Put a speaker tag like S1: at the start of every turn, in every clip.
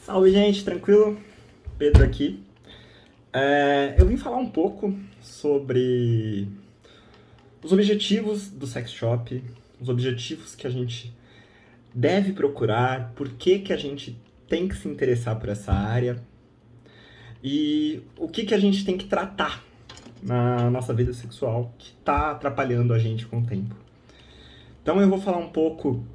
S1: Salve, gente, tranquilo? Pedro aqui. Eu vim falar um pouco sobre os objetivos do sex shop, os objetivos que a gente deve procurar, por que que a gente tem que se interessar por essa área e o que que a gente tem que tratar na nossa vida sexual que está atrapalhando a gente com o tempo. Então eu vou falar um pouco,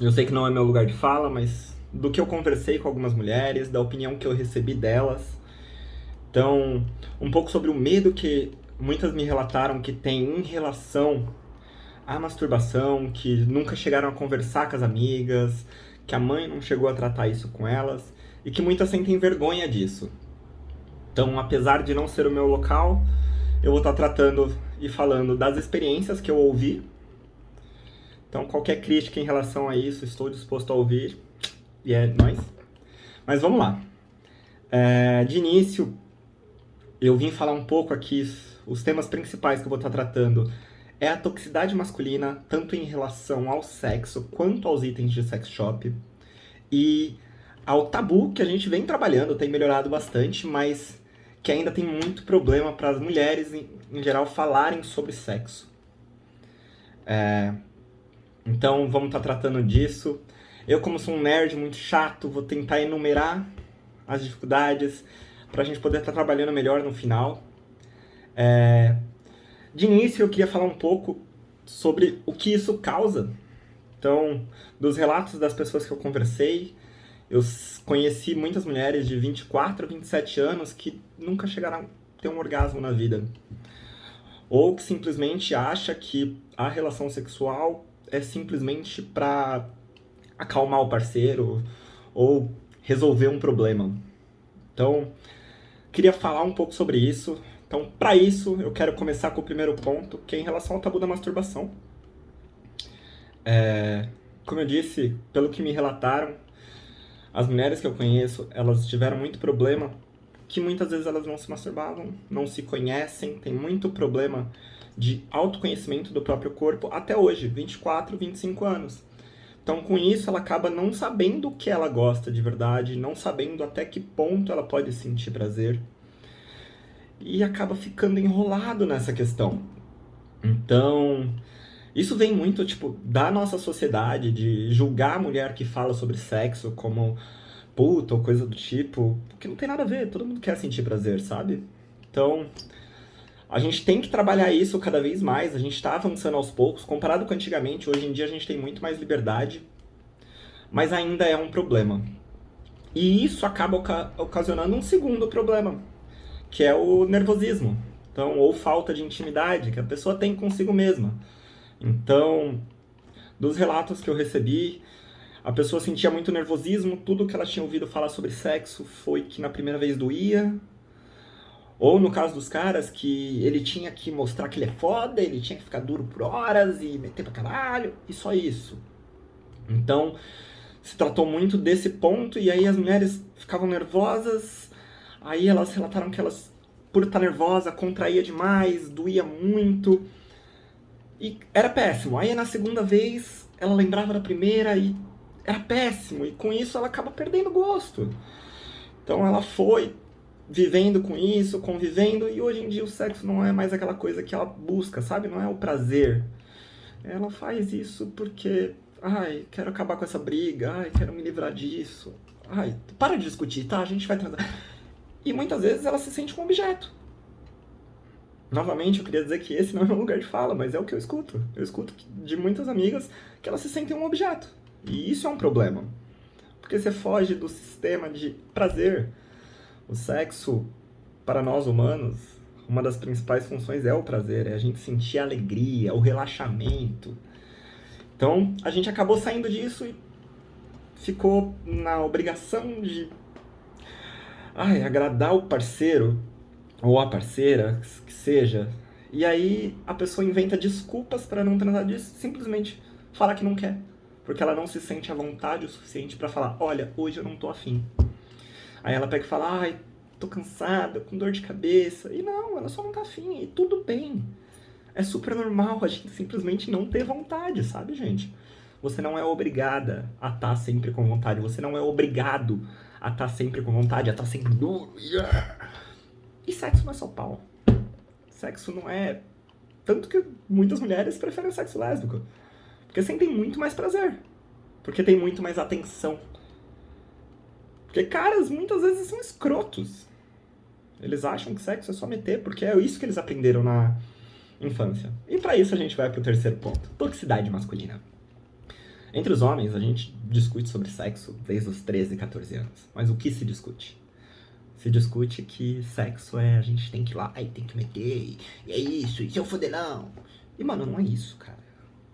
S1: eu sei que não é meu lugar de fala, mas do que eu conversei com algumas mulheres, da opinião que eu recebi delas. Então, um pouco sobre o medo que muitas me relataram que tem em relação à masturbação, que nunca chegaram a conversar com as amigas, que a mãe não chegou a tratar isso com elas e que muitas sentem vergonha disso. Então, apesar de não ser o meu local, eu vou estar tratando e falando das experiências que eu ouvi. Então, qualquer crítica em relação a isso, estou disposto a ouvir. E é nóis. Mas vamos lá. De início, eu vim falar um pouco aqui, os temas principais que eu vou estar tratando é a toxicidade masculina, tanto em relação ao sexo quanto aos itens de sex shop, e ao tabu que a gente vem trabalhando, tem melhorado bastante, mas que ainda tem muito problema para as mulheres, em geral, falarem sobre sexo. Então, vamos estar tratando disso. Eu, como sou um nerd muito chato, vou tentar enumerar as dificuldades para a gente poder estar trabalhando melhor no final. De início, eu queria falar um pouco sobre o que isso causa. Então, dos relatos das pessoas que eu conversei, eu conheci muitas mulheres de 24 a 27 anos que nunca chegaram a ter um orgasmo na vida. Ou que simplesmente acha que a relação sexual é simplesmente para acalmar o parceiro ou resolver um problema. Então, queria falar um pouco sobre isso. Então, para isso, eu quero começar com o primeiro ponto, que é em relação ao tabu da masturbação. Como eu disse, pelo que me relataram, as mulheres que eu conheço, elas tiveram muito problema, que muitas vezes elas não se masturbavam, não se conhecem, tem muito problema de autoconhecimento do próprio corpo até hoje, 24, 25 anos. Então, com isso, ela acaba não sabendo o que ela gosta de verdade, não sabendo até que ponto ela pode sentir prazer, e acaba ficando enrolado nessa questão. Então, isso vem muito, tipo, da nossa sociedade, de julgar a mulher que fala sobre sexo como puta ou coisa do tipo, porque não tem nada a ver, todo mundo quer sentir prazer, sabe? Então, a gente tem que trabalhar isso cada vez mais, a gente está avançando aos poucos, comparado com antigamente, hoje em dia a gente tem muito mais liberdade, mas ainda é um problema. E isso acaba ocasionando um segundo problema, que é o nervosismo. Então, ou falta de intimidade que a pessoa tem consigo mesma. Então, dos relatos que eu recebi, a pessoa sentia muito nervosismo, tudo que ela tinha ouvido falar sobre sexo foi que na primeira vez doía, ou no caso dos caras, que ele tinha que mostrar que ele é foda, ele tinha que ficar duro por horas e meter pra caralho, e só isso. Então, se tratou muito desse ponto, e aí as mulheres ficavam nervosas, aí elas relataram que elas, por estar nervosa, contraía demais, doía muito, e era péssimo. Aí na segunda vez, ela lembrava da primeira e era péssimo, e com isso ela acaba perdendo gosto. Então ela foi vivendo com isso, convivendo, e hoje em dia o sexo não é mais aquela coisa que ela busca, sabe? Não é o prazer. Ela faz isso porque, ai, quero acabar com essa briga, ai, quero me livrar disso. Ai, para de discutir, tá? A gente vai transar. E muitas vezes ela se sente um objeto. Novamente, eu queria dizer que esse não é meu lugar de fala, mas é o que eu escuto. Eu escuto de muitas amigas que elas se sentem um objeto. E isso é um problema. Porque você foge do sistema de prazer. O sexo, para nós humanos, uma das principais funções é o prazer, é a gente sentir a alegria, o relaxamento. Então, a gente acabou saindo disso e ficou na obrigação de agradar o parceiro, ou a parceira, que seja. E aí a pessoa inventa desculpas para não transar disso, simplesmente fala que não quer. Porque ela não se sente à vontade o suficiente para falar, olha, hoje eu não tô afim. Aí ela pega e fala, ai, tô cansada, com dor de cabeça. E não, ela só não tá afim, e tudo bem. É super normal a gente simplesmente não ter vontade, sabe, gente? Você não é obrigada a estar sempre com vontade, você não é obrigado a estar sempre com vontade, a estar sempre duro. Yeah! E sexo não é só pau. Sexo não é... Tanto que muitas mulheres preferem o sexo lésbico. Porque sentem muito mais prazer. Porque tem muito mais atenção. Porque caras muitas vezes são escrotos. Eles acham que sexo é só meter, porque é isso que eles aprenderam na infância. E pra isso a gente vai pro terceiro ponto. Toxicidade masculina. Entre os homens, a gente discute sobre sexo desde os 13, 14 anos. Mas o que se discute? Se discute que sexo é a gente tem que ir lá e tem que meter, e é isso, e seu fodelão. E, mano, não é isso, cara.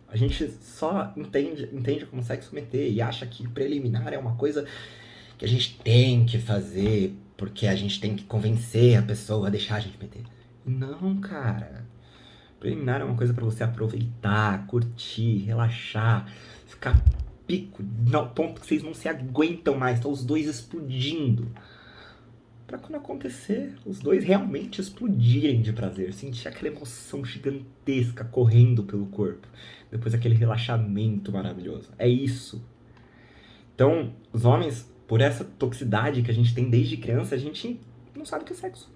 S1: A gente só entende como sexo meter e acha que preliminar é uma coisa que a gente tem que fazer porque a gente tem que convencer a pessoa a deixar a gente meter. Não, cara. Preliminar é uma coisa pra você aproveitar, curtir, relaxar, ficar pico, no ponto que vocês não se aguentam mais, estão os dois explodindo. Pra quando acontecer, os dois realmente explodirem de prazer, sentir aquela emoção gigantesca correndo pelo corpo, depois aquele relaxamento maravilhoso. É isso. Então, os homens, por essa toxicidade que a gente tem desde criança, a gente não sabe o que é sexo.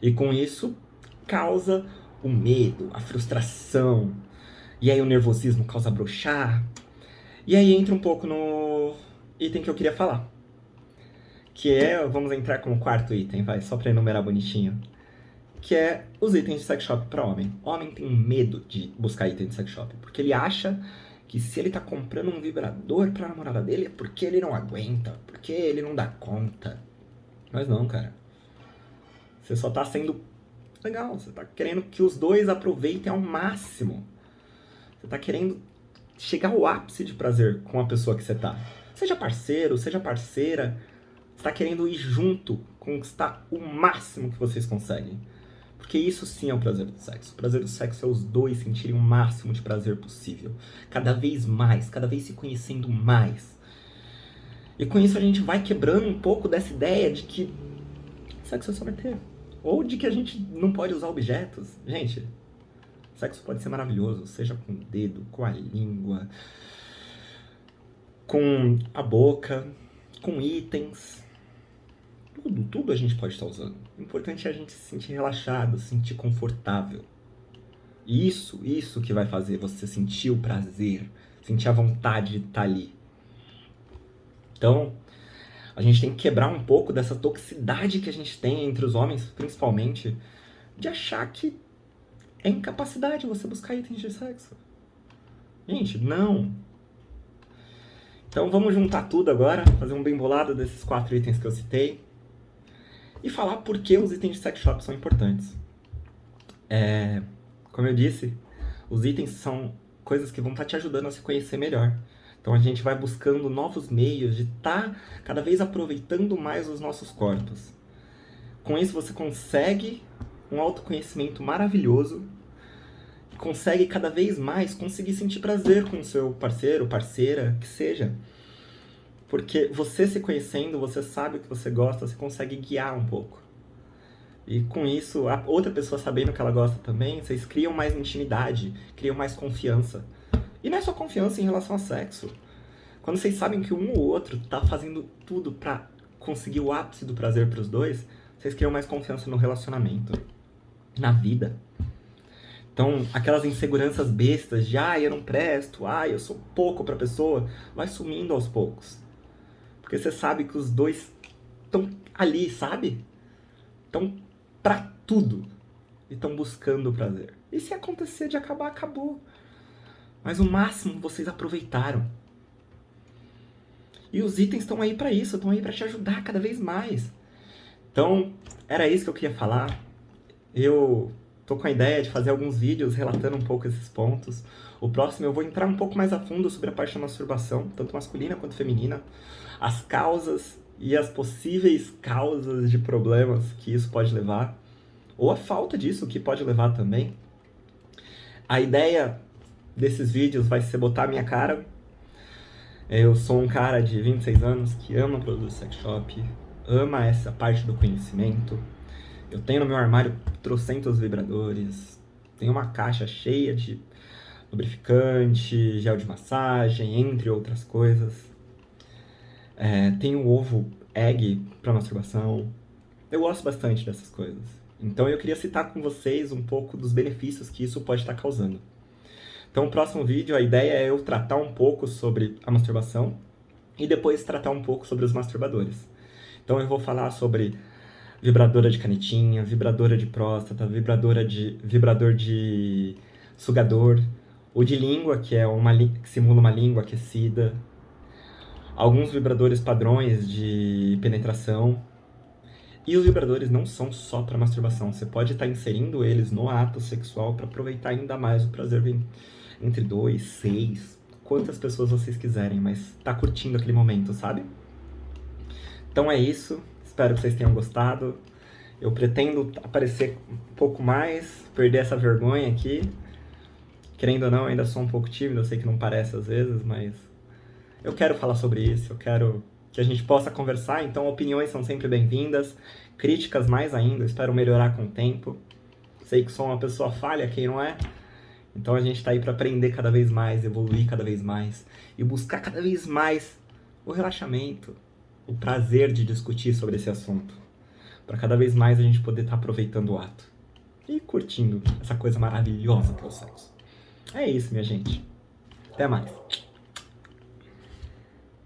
S1: E com isso, causa o medo, a frustração, e aí o nervosismo causa broxar. E aí entra um pouco no item que eu queria falar. Que é, vamos entrar como quarto item, vai, só pra enumerar bonitinho. Que é os itens de sex shop pra homem. Homem tem medo de buscar item de sex shop, porque ele acha que se ele tá comprando um vibrador pra namorada dele é porque ele não aguenta, porque ele não dá conta. Mas não, cara. Você só tá sendo legal, você tá querendo que os dois aproveitem ao máximo. Você tá querendo chegar ao ápice de prazer com a pessoa que você tá. Seja parceiro, seja parceira. Você tá querendo ir junto, conquistar o máximo que vocês conseguem. Porque isso sim é o prazer do sexo. O prazer do sexo é os dois sentirem o máximo de prazer possível. Cada vez mais, cada vez se conhecendo mais. E com isso a gente vai quebrando um pouco dessa ideia de que sexo é só meter. Ou de que a gente não pode usar objetos. Gente, sexo pode ser maravilhoso, seja com o dedo, com a língua, com a boca, com itens. Tudo a gente pode estar usando. O importante é a gente se sentir relaxado, se sentir confortável. E isso que vai fazer você sentir o prazer, sentir a vontade de estar ali. Então, a gente tem que quebrar um pouco dessa toxicidade que a gente tem entre os homens, principalmente, de achar que é incapacidade você buscar itens de sexo. Gente, não. Então vamos juntar tudo agora, fazer um bem bolado desses 4 itens que eu citei e falar por que os itens de sex shop são importantes. Como eu disse, os itens são coisas que vão estar te ajudando a se conhecer melhor. Então a gente vai buscando novos meios de estar cada vez aproveitando mais os nossos corpos. Com isso você consegue um autoconhecimento maravilhoso, consegue cada vez mais conseguir sentir prazer com o seu parceiro, parceira, que seja. Porque você se conhecendo, você sabe o que você gosta, você consegue guiar um pouco. E com isso, a outra pessoa sabendo que ela gosta também, vocês criam mais intimidade, criam mais confiança. E não é só confiança em relação ao sexo. Quando vocês sabem que um ou outro tá fazendo tudo pra conseguir o ápice do prazer pros dois, vocês criam mais confiança no relacionamento, na vida. Então, aquelas inseguranças bestas de, eu não presto, eu sou pouco pra pessoa, vai sumindo aos poucos. Porque você sabe que os dois estão ali, sabe? Estão pra tudo. E estão buscando o prazer. E se acontecer de acabar, acabou. Mas o máximo vocês aproveitaram. E os itens estão aí pra isso, estão aí pra te ajudar cada vez mais. Então, era isso que eu queria falar. Eu tô com a ideia de fazer alguns vídeos relatando um pouco esses pontos. O próximo eu vou entrar um pouco mais a fundo sobre a parte da masturbação, tanto masculina quanto feminina, as causas e as possíveis causas de problemas que isso pode levar, ou a falta disso que pode levar também. A ideia desses vídeos vai ser botar a minha cara. Eu sou um cara de 26 anos que ama produtos sex shop, ama essa parte do conhecimento. Eu tenho no meu armário trocentos vibradores, tenho uma caixa cheia de lubrificante, gel de massagem, entre outras coisas. Tenho ovo egg para masturbação. Eu gosto bastante dessas coisas. Então eu queria citar com vocês um pouco dos benefícios que isso pode estar causando. Então, no próximo vídeo, a ideia é eu tratar um pouco sobre a masturbação e depois tratar um pouco sobre os masturbadores. Então, eu vou falar sobre vibradora de canetinha, vibradora de próstata, vibrador de sugador, o de língua, que que simula uma língua aquecida, alguns vibradores padrões de penetração. E os vibradores não são só para masturbação, você pode estar inserindo eles no ato sexual para aproveitar ainda mais o prazer entre 2, 6, quantas pessoas vocês quiserem, mas tá curtindo aquele momento, sabe? Então é isso, espero que vocês tenham gostado. Eu pretendo aparecer um pouco mais, perder essa vergonha aqui. Querendo ou não, eu ainda sou um pouco tímido, eu sei que não parece às vezes, mas eu quero falar sobre isso, eu quero que a gente possa conversar, então opiniões são sempre bem-vindas, críticas mais ainda, eu espero melhorar com o tempo. Sei que sou uma pessoa falha, quem não é? Então a gente tá aí para aprender cada vez mais, evoluir cada vez mais e buscar cada vez mais o relaxamento, o prazer de discutir sobre esse assunto, para cada vez mais a gente poder estar aproveitando o ato e curtindo essa coisa maravilhosa que é o sexo. É isso, minha gente. Até mais.